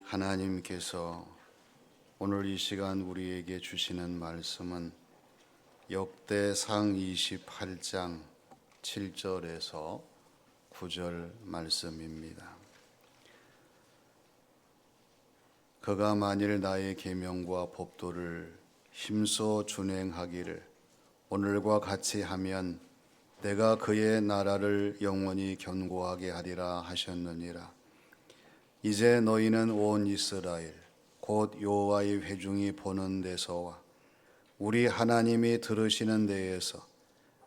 하나님께서 오늘 이 시간 우리에게 주시는 말씀은 역대상 28장 7절에서 9절 말씀입니다. 그가 만일 나의 계명과 법도를 힘써 준행하기를 오늘과 같이 하면 내가 그의 나라를 영원히 견고하게 하리라 하셨느니라. 이제 너희는 온 이스라엘 곧 여호와의 회중이 보는 데서와 우리 하나님이 들으시는 데에서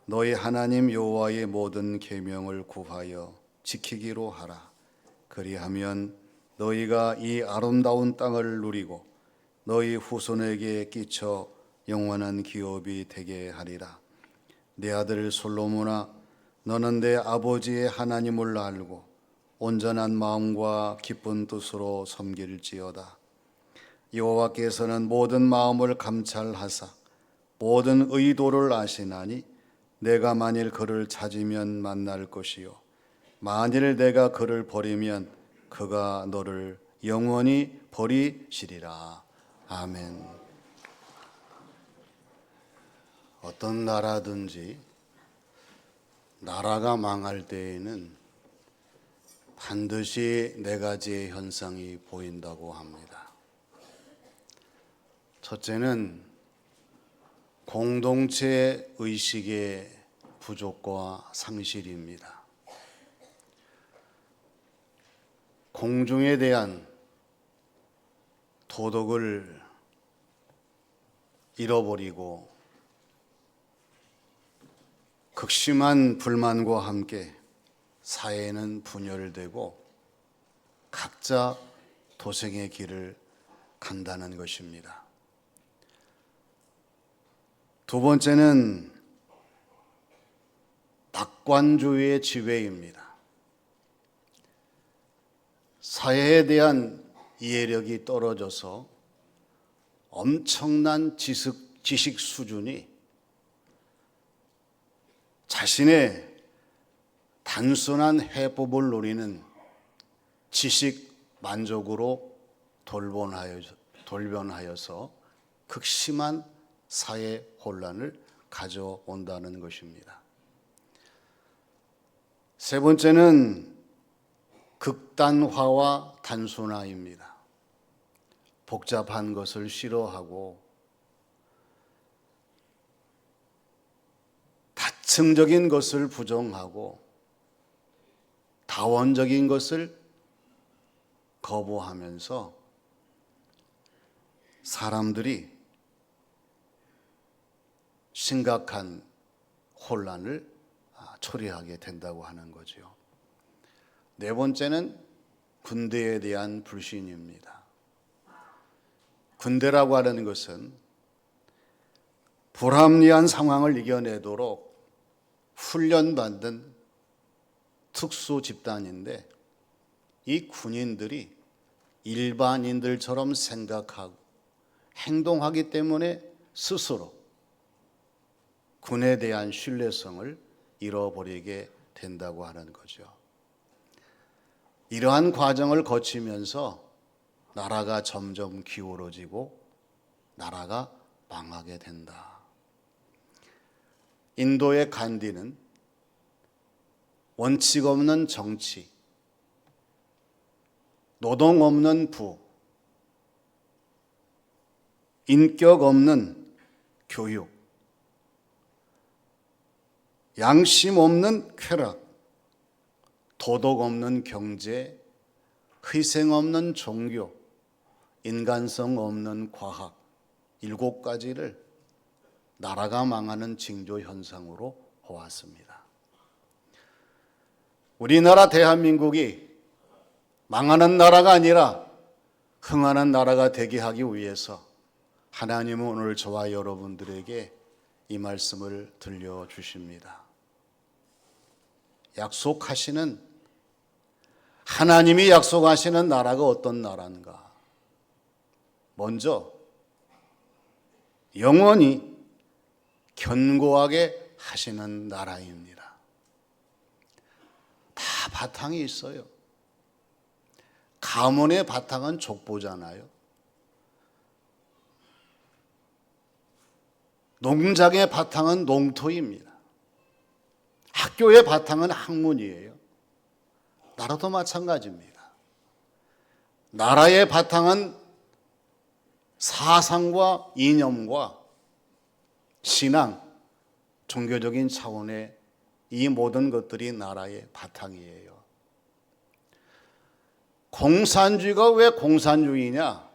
너희 하나님 여호와의 모든 계명을 구하여 지키기로 하라. 그리하면 너희가 이 아름다운 땅을 누리고 너희 후손에게 끼쳐 영원한 기업이 되게 하리라. 내 아들 솔로몬아, 너는 내 아버지의 하나님을 알고 온전한 마음과 기쁜 뜻으로 섬길지어다. 여호와께서는 모든 마음을 감찰하사 모든 의도를 아시나니 내가 만일 그를 찾으면 만날 것이요 만일 내가 그를 버리면 그가 너를 영원히 버리시리라. 아멘. 어떤 나라든지 나라가 망할 때에는 반드시 네 가지의 현상이 보인다고 합니다. 첫째는 공동체 의식의 부족과 상실입니다. 공중에 대한 도덕을 잃어버리고 극심한 불만과 함께 사회는 분열되고 각자 도생의 길을 간다는 것입니다. 두 번째는 낙관주의의 지배입니다. 사회에 대한 이해력이 떨어져서 엄청난 지식 수준이 자신의 단순한 해법을 노리는 지식 만족으로 돌변하여서 극심한 사회 혼란을 가져온다는 것입니다. 세 번째는 극단화와 단순화입니다. 복잡한 것을 싫어하고 다층적인 것을 부정하고 다원적인 것을 거부하면서 사람들이 심각한 혼란을 초래하게 된다고 하는 거죠. 네 번째는 군대에 대한 불신입니다. 군대라고 하는 것은 불합리한 상황을 이겨내도록 훈련받은 특수 집단인데 이 군인들이 일반인들처럼 생각하고 행동하기 때문에 스스로 군에 대한 신뢰성을 잃어버리게 된다고 하는 거죠. 이러한 과정을 거치면서 나라가 점점 기울어지고 나라가 망하게 된다. 인도의 간디는 원칙 없는 정치, 노동 없는 부, 인격 없는 교육, 양심 없는 쾌락, 도덕 없는 경제, 희생 없는 종교, 인간성 없는 과학, 7가지를 나라가 망하는 징조 현상으로 보았습니다. 우리나라 대한민국이 망하는 나라가 아니라 흥하는 나라가 되게 하기 위해서 하나님은 오늘 저와 여러분들에게 이 말씀을 들려주십니다. 하나님이 약속하시는 나라가 어떤 나라인가? 먼저 영원히 견고하게 하시는 나라입니다. 다 바탕이 있어요. 가문의 바탕은 족보잖아요. 농장의 바탕은 농토입니다. 학교의 바탕은 학문이에요. 나라도 마찬가지입니다. 나라의 바탕은 사상과 이념과 신앙, 종교적인 차원의 이 모든 것들이 나라의 바탕이에요. 공산주의가 왜 공산주의냐?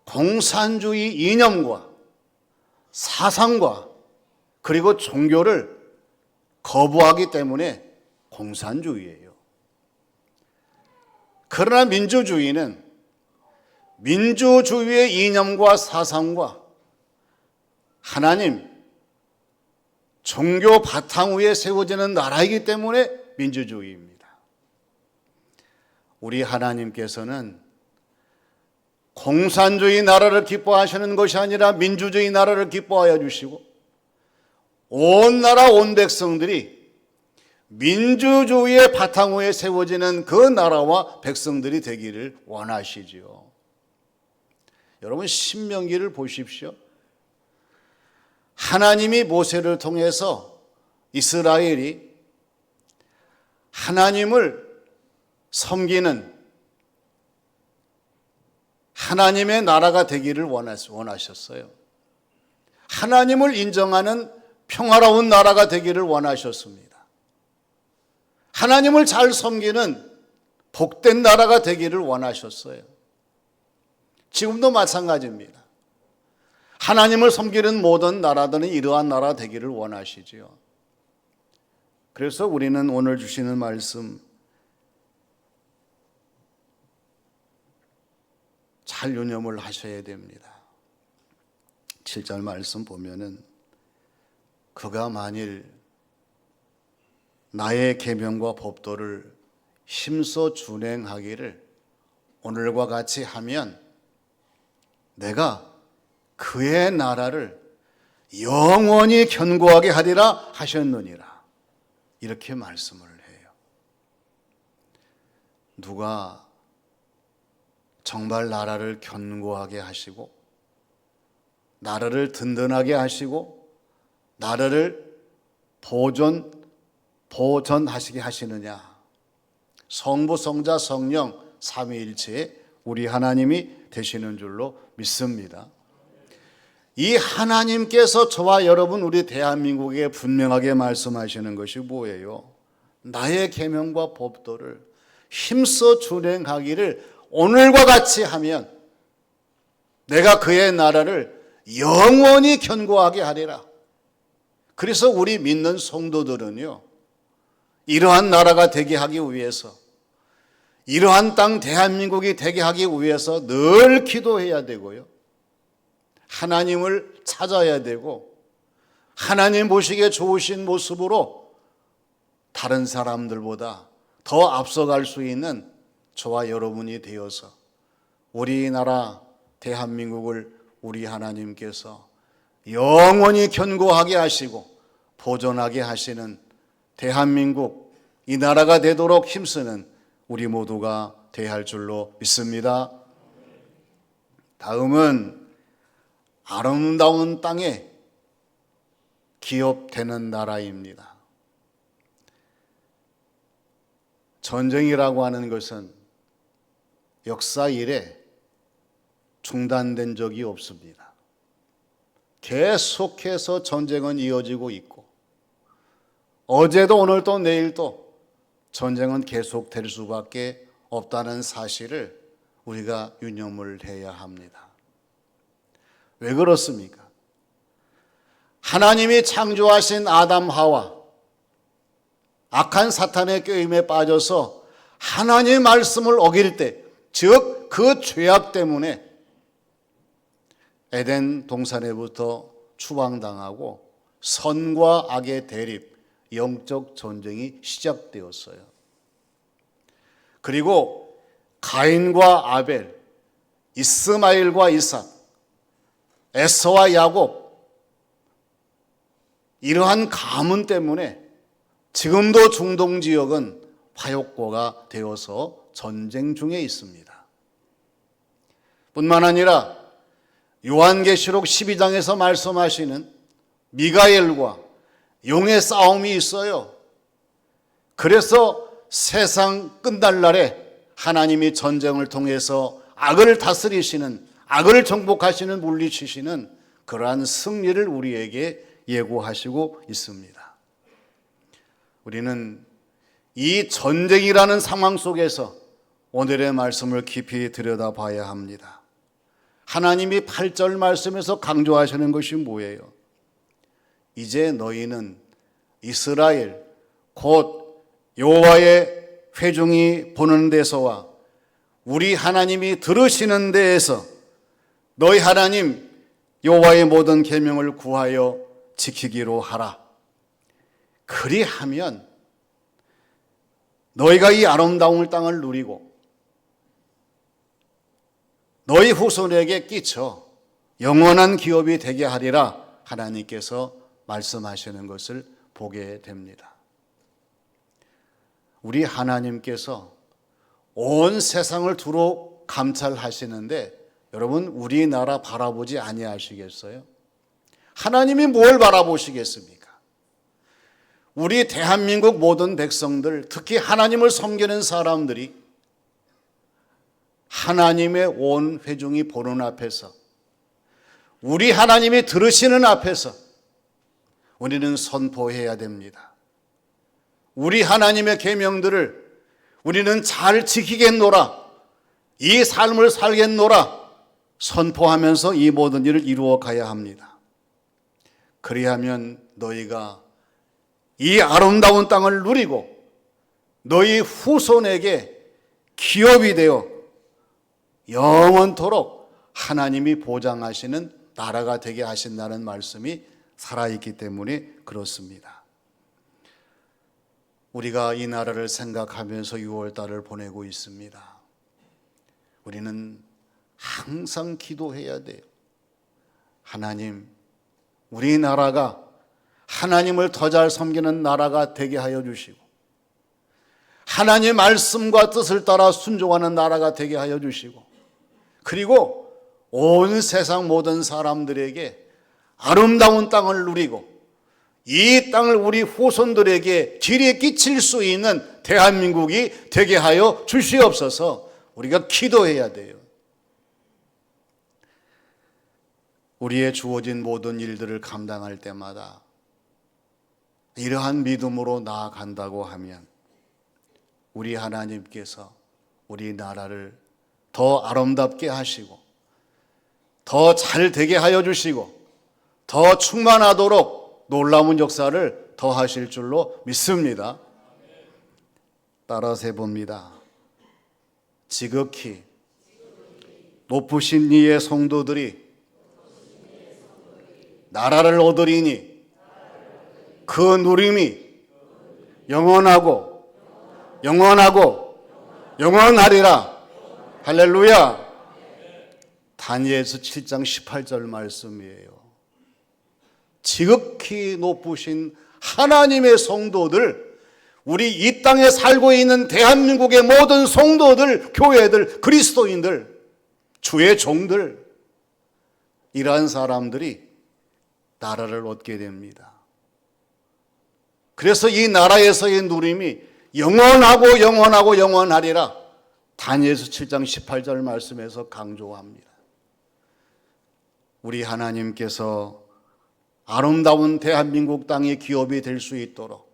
공산주의 이념과 사상과 그리고 종교를 거부하기 때문에 공산주의예요. 그러나 민주주의는 민주주의의 이념과 사상과 하나님, 종교 바탕 위에 세워지는 나라이기 때문에 민주주의입니다. 우리 하나님께서는 공산주의 나라를 기뻐하시는 것이 아니라 민주주의 나라를 기뻐하여 주시고 온 나라 온 백성들이 민주주의의 바탕 위에 세워지는 그 나라와 백성들이 되기를 원하시지요. 여러분 신명기를 보십시오. 하나님이 모세를 통해서 이스라엘이 하나님을 섬기는 하나님의 나라가 되기를 원하셨어요. 하나님을 인정하는 평화로운 나라가 되기를 원하셨습니다. 하나님을 잘 섬기는 복된 나라가 되기를 원하셨어요. 지금도 마찬가지입니다. 하나님을 섬기는 모든 나라들은 이러한 나라 되기를 원하시지요. 그래서 우리는 오늘 주시는 말씀 잘 유념을 하셔야 됩니다. 7절 말씀 보면은 그가 만일 나의 계명과 법도를 힘써 준행하기를 오늘과 같이 하면 내가 그의 나라를 영원히 견고하게 하리라 하셨느니라. 이렇게 말씀을 해요. 누가 정말 나라를 견고하게 하시고 나라를 든든하게 하시고 나라를 보존하시게 하시느냐? 성부, 성자, 성령 삼위일체의 우리 하나님이 되시는 줄로 믿습니다. 이 하나님께서 저와 여러분 우리 대한민국에 분명하게 말씀하시는 것이 뭐예요? 나의 계명과 법도를 힘써 준행하기를 오늘과 같이 하면 내가 그의 나라를 영원히 견고하게 하리라. 그래서 우리 믿는 성도들은요, 이러한 나라가 되게 하기 위해서, 이러한 땅 대한민국이 되게 하기 위해서 늘 기도해야 되고요, 하나님을 찾아야 되고, 하나님 보시기에 좋으신 모습으로 다른 사람들보다 더 앞서갈 수 있는 저와 여러분이 되어서 우리나라 대한민국을 우리 하나님께서 영원히 견고하게 하시고 보존하게 하시는 대한민국, 이 나라가 되도록 힘쓰는 우리 모두가 되어야 할 줄로 믿습니다. 다음은 아름다운 땅에 기업되는 나라입니다. 전쟁이라고 하는 것은 역사 이래 중단된 적이 없습니다. 계속해서 전쟁은 이어지고 있고 어제도 오늘도 내일도 전쟁은 계속될 수밖에 없다는 사실을 우리가 유념을 해야 합니다. 왜 그렇습니까? 하나님이 창조하신 아담 하와 악한 사탄의 꾀임에 빠져서 하나님의 말씀을 어길 때, 즉 그 죄악 때문에 에덴 동산에부터 추방당하고 선과 악의 대립, 영적 전쟁이 시작되었어요. 그리고 가인과 아벨, 이스마엘과 이삭, 에서와 야곱, 이러한 가문 때문에 지금도 중동 지역은 화약고가 되어서 전쟁 중에 있습니다. 뿐만 아니라 요한계시록 12장에서 말씀하시는 미가엘과 용의 싸움이 있어요. 그래서 세상 끝날 날에 하나님이 전쟁을 통해서 악을 다스리시는, 악을 정복하시는, 물리치시는 그러한 승리를 우리에게 예고하시고 있습니다. 우리는 이 전쟁이라는 상황 속에서 오늘의 말씀을 깊이 들여다봐야 합니다. 하나님이 8절 말씀에서 강조하시는 것이 뭐예요? 이제 너희는 이스라엘 곧 여호와의 회중이 보는 데서와 우리 하나님이 들으시는 데에서 너희 하나님 여호와의 모든 계명을 구하여 지키기로 하라. 그리하면 너희가 이 아름다운 땅을 누리고 너희 후손에게 끼쳐 영원한 기업이 되게 하리라 하나님께서 말씀하시는 것을 보게 됩니다. 우리 하나님께서 온 세상을 두루 감찰하시는데 여러분 우리나라 바라보지 아니하시겠어요? 하나님이 뭘 바라보시겠습니까? 우리 대한민국 모든 백성들, 특히 하나님을 섬기는 사람들이 하나님의 온 회중이 보는 앞에서, 우리 하나님이 들으시는 앞에서 우리는 선포해야 됩니다. 우리 하나님의 계명들을 우리는 잘 지키겠노라, 이 삶을 살겠노라 선포하면서 이 모든 일을 이루어 가야 합니다. 그리하면 너희가 이 아름다운 땅을 누리고 너희 후손에게 기업이 되어 영원토록 하나님이 보장하시는 나라가 되게 하신다는 말씀이 살아있기 때문에 그렇습니다. 우리가 이 나라를 생각하면서 6월달을 보내고 있습니다. 우리는 항상 기도해야 돼요. 하나님, 우리나라가 하나님을 더 잘 섬기는 나라가 되게 하여 주시고 하나님의 말씀과 뜻을 따라 순종하는 나라가 되게 하여 주시고 그리고 온 세상 모든 사람들에게 아름다운 땅을 누리고 이 땅을 우리 후손들에게 지리에 끼칠 수 있는 대한민국이 되게 하여 주시옵소서. 우리가 기도해야 돼요. 우리의 주어진 모든 일들을 감당할 때마다 이러한 믿음으로 나아간다고 하면 우리 하나님께서 우리 나라를 더 아름답게 하시고 더 잘 되게 하여 주시고 더 충만하도록 놀라운 역사를 더 하실 줄로 믿습니다. 따라서 해봅니다. 지극히 높으신 이의 성도들이 나라를 얻으리니 그 누림이 영원하고 영원하리라. 할렐루야. 다니엘서 7장 18절 말씀이에요. 지극히 높으신 하나님의 성도들, 우리 이 땅에 살고 있는 대한민국의 모든 성도들, 교회들, 그리스도인들, 주의 종들, 이러한 사람들이 나라를 얻게 됩니다. 그래서 이 나라에서의 누림이 영원하리라. 다니엘서 7장 18절 말씀에서 강조합니다. 우리 하나님께서 아름다운 대한민국 땅의 기업이 될 수 있도록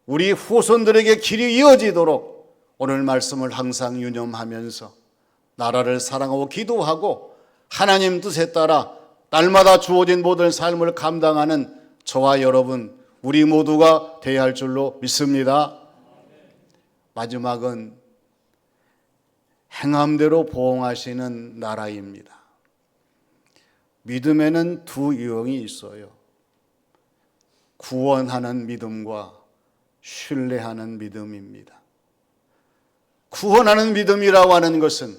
우리 후손들에게 길이 이어지도록 오늘 말씀을 항상 유념하면서 나라를 사랑하고 기도하고 하나님 뜻에 따라 날마다 주어진 모든 삶을 감당하는 저와 여러분 우리 모두가 되어야 할 줄로 믿습니다. 마지막은 행함대로 보응하시는 나라입니다. 믿음에는 두 유형이 있어요. 구원하는 믿음과 신뢰하는 믿음입니다. 구원하는 믿음이라고 하는 것은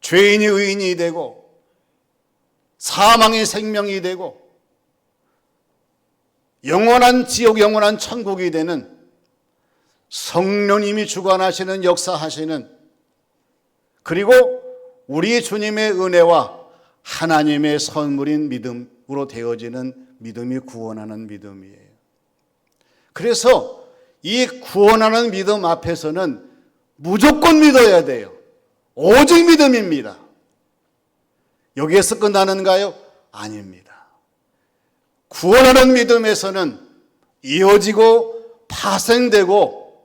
죄인이 의인이 되고 사망이 생명이 되고 영원한 지옥, 영원한 천국이 되는 성령님이 주관하시는 역사하시는, 그리고 우리 주님의 은혜와 하나님의 선물인 믿음으로 되어지는 믿음이 구원하는 믿음이에요. 그래서 이 구원하는 믿음 앞에서는 무조건 믿어야 돼요. 오직 믿음입니다. 여기에서 끝나는가요? 아닙니다. 구원하는 믿음에서는 이어지고 파생되고,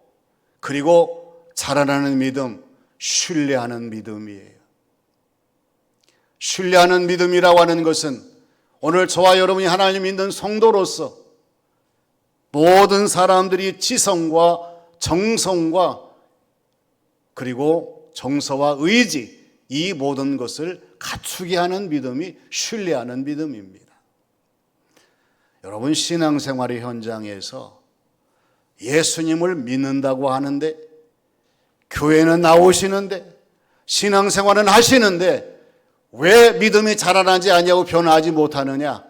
그리고 자라나는 믿음, 신뢰하는 믿음이에요. 신뢰하는 믿음이라고 하는 것은 오늘 저와 여러분이 하나님 믿는 성도로서 모든 사람들이 지성과 정성과 그리고 정서와 의지, 이 모든 것을 갖추게 하는 믿음이 신뢰하는 믿음입니다. 여러분, 신앙생활의 현장에서 예수님을 믿는다고 하는데, 교회는 나오시는데, 신앙생활은 하시는데 왜 믿음이 자라나지 않냐고 변화하지 못하느냐?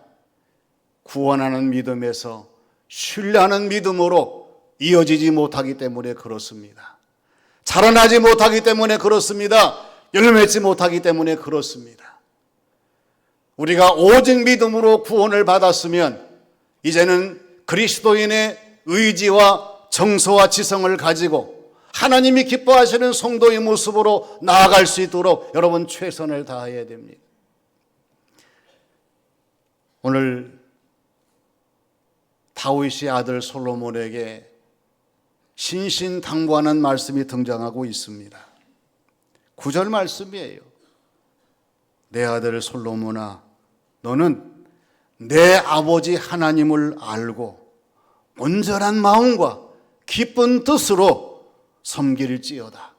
구원하는 믿음에서 신뢰하는 믿음으로 이어지지 못하기 때문에 그렇습니다. 자라나지 못하기 때문에 그렇습니다. 열매맺지 못하기 때문에 그렇습니다. 우리가 오직 믿음으로 구원을 받았으면 이제는 그리스도인의 의지와 정서와 지성을 가지고 하나님이 기뻐하시는 성도의 모습으로 나아갈 수 있도록 여러분 최선을 다해야 됩니다. 오늘 다윗의 아들 솔로몬에게 신신당부하는 말씀이 등장하고 있습니다. 9절 말씀이에요. 내 아들 솔로몬아, 너는 내 아버지 하나님을 알고 온전한 마음과 기쁜 뜻으로 섬길지어다.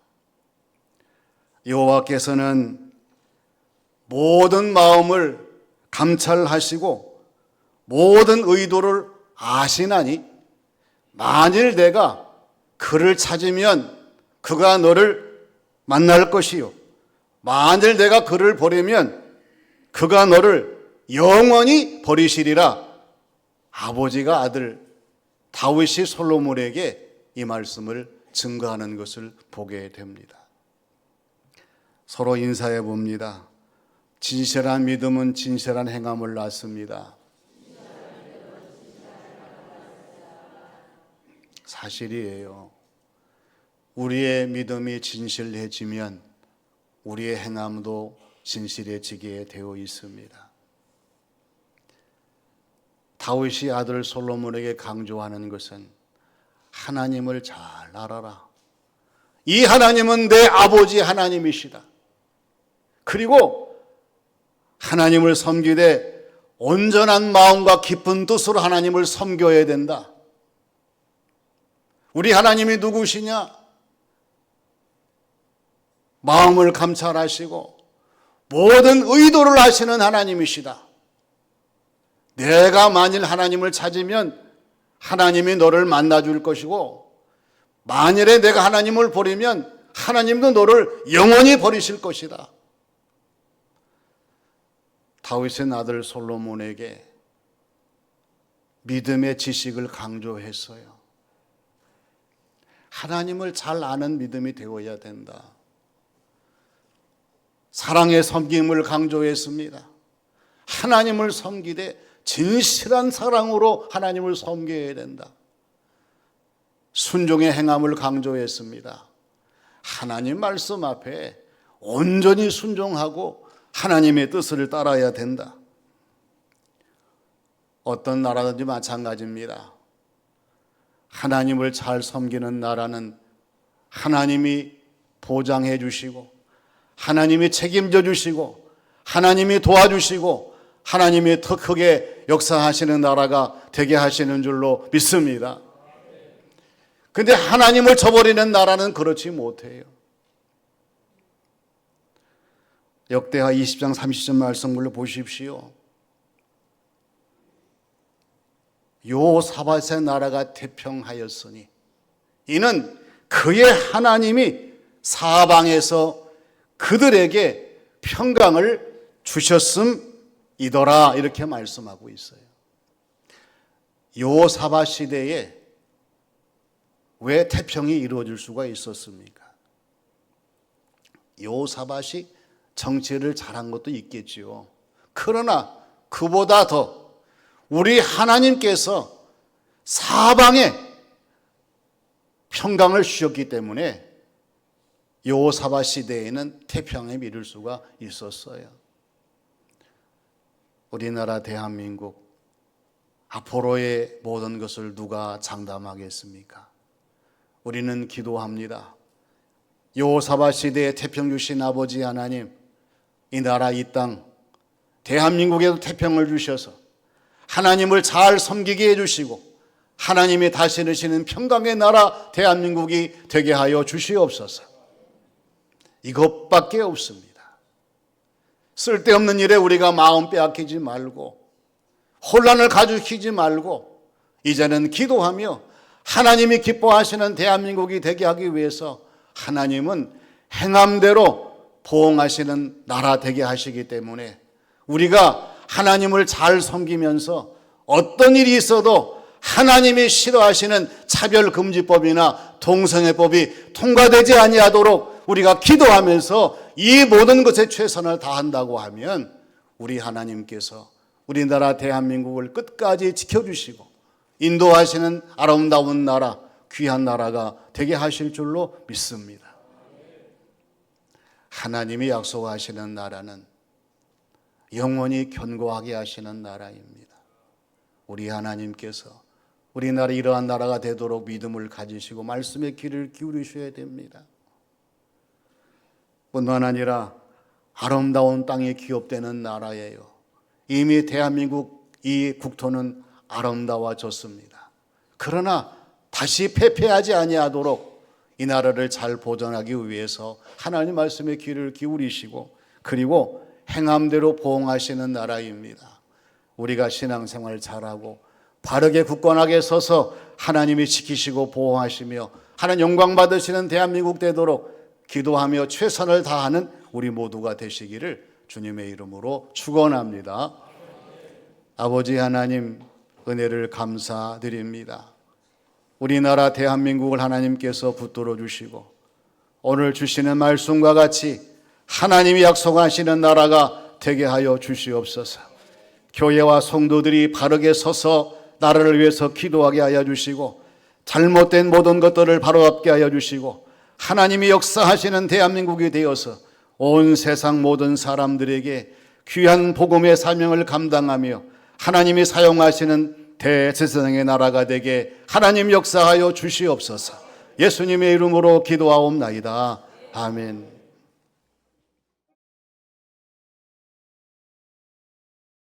여호와께서는 모든 마음을 감찰하시고 모든 의도를 아시나니 만일 내가 그를 찾으면 그가 너를 만날 것이요 만일 내가 그를 버리면 그가 너를 영원히 버리시리라. 아버지가 아들 다윗이 솔로몬에게 이 말씀을 증거하는 것을 보게 됩니다. 서로 인사해 봅니다. 진실한 믿음은 진실한 행함을 낳습니다. 사실이에요. 우리의 믿음이 진실해지면 우리의 행함도 진실해지게 되어 있습니다. 다윗이 아들 솔로몬에게 강조하는 것은 하나님을 잘 알아라. 이 하나님은 내 아버지 하나님이시다. 그리고 하나님을 섬기되 온전한 마음과 깊은 뜻으로 하나님을 섬겨야 된다. 우리 하나님이 누구시냐? 마음을 감찰하시고 모든 의도를 하시는 하나님이시다. 내가 만일 하나님을 찾으면 하나님이 너를 만나줄 것이고 만일에 내가 하나님을 버리면 하나님도 너를 영원히 버리실 것이다. 다윗의 아들 솔로몬에게 믿음의 지식을 강조했어요. 하나님을 잘 아는 믿음이 되어야 된다. 사랑의 섬김을 강조했습니다. 하나님을 섬기되 진실한 사랑으로 하나님을 섬겨야 된다. 순종의 행함을 강조했습니다. 하나님 말씀 앞에 온전히 순종하고 하나님의 뜻을 따라야 된다. 어떤 나라든지 마찬가지입니다. 하나님을 잘 섬기는 나라는 하나님이 보장해 주시고 하나님이 책임져 주시고 하나님이 도와주시고 하나님이 더 크게 역사하시는 나라가 되게 하시는 줄로 믿습니다. 그런데 하나님을 저버리는 나라는 그렇지 못해요. 역대하 20장 30절 말씀을 보십시오. 여호사밧의 나라가 태평하였으니 이는 그의 하나님이 사방에서 그들에게 평강을 주셨음이더라. 이렇게 말씀하고 있어요. 여호사밧 시대에 왜 태평이 이루어질 수가 있었습니까? 여호사밧이 정치를 잘한 것도 있겠지요. 그러나 그보다 더 우리 하나님께서 사방에 평강을 주셨기 때문에 여호사밧 시대에는 태평에 이룰 수가 있었어요. 우리나라 대한민국 앞으로의 모든 것을 누가 장담하겠습니까? 우리는 기도합니다. 여호사밧 시대에 태평 주신 아버지 하나님, 이 나라 이 땅 대한민국에도 태평을 주셔서 하나님을 잘 섬기게 해주시고 하나님이 다스리시는 평강의 나라 대한민국이 되게 하여 주시옵소서. 이것밖에 없습니다. 쓸데없는 일에 우리가 마음 빼앗기지 말고 혼란을 가중시키지 말고 이제는 기도하며 하나님이 기뻐하시는 대한민국이 되게 하기 위해서 하나님은 행함대로 보응하시는 나라 되게 하시기 때문에 우리가 하나님을 잘 섬기면서 어떤 일이 있어도 하나님이 싫어하시는 차별금지법이나 동성애법이 통과되지 아니하도록 우리가 기도하면서 이 모든 것에 최선을 다한다고 하면 우리 하나님께서 우리나라 대한민국을 끝까지 지켜주시고 인도하시는 아름다운 나라, 귀한 나라가 되게 하실 줄로 믿습니다. 하나님이 약속하시는 나라는 영원히 견고하게 하시는 나라입니다. 우리 하나님께서 우리나라 이러한 나라가 되도록 믿음을 가지시고 말씀의 귀를 기울이셔야 됩니다. 뿐만 아니라 아름다운 땅이 기업되는 나라예요. 이미 대한민국 이 국토는 아름다워졌습니다. 그러나 다시 패폐하지 아니하도록 이 나라를 잘 보존하기 위해서 하나님 말씀의 귀를 기울이시고 그리고 행함대로 보응하시는 나라입니다. 우리가 신앙생활 잘하고 바르게 굳건하게 서서 하나님이 지키시고 보호하시며 하나님 영광 받으시는 대한민국 되도록 기도하며 최선을 다하는 우리 모두가 되시기를 주님의 이름으로 축원합니다. 아버지 하나님, 은혜를 감사드립니다. 우리나라 대한민국을 하나님께서 붙들어 주시고 오늘 주시는 말씀과 같이 하나님이 약속하시는 나라가 되게 하여 주시옵소서. 교회와 성도들이 바르게 서서 나라를 위해서 기도하게 하여 주시고 잘못된 모든 것들을 바로잡게 하여 주시고 하나님이 역사하시는 대한민국이 되어서 온 세상 모든 사람들에게 귀한 복음의 사명을 감당하며 하나님이 사용하시는 대제사장의 나라가 되게 하나님 역사하여 주시옵소서. 예수님의 이름으로 기도하옵나이다. 아멘.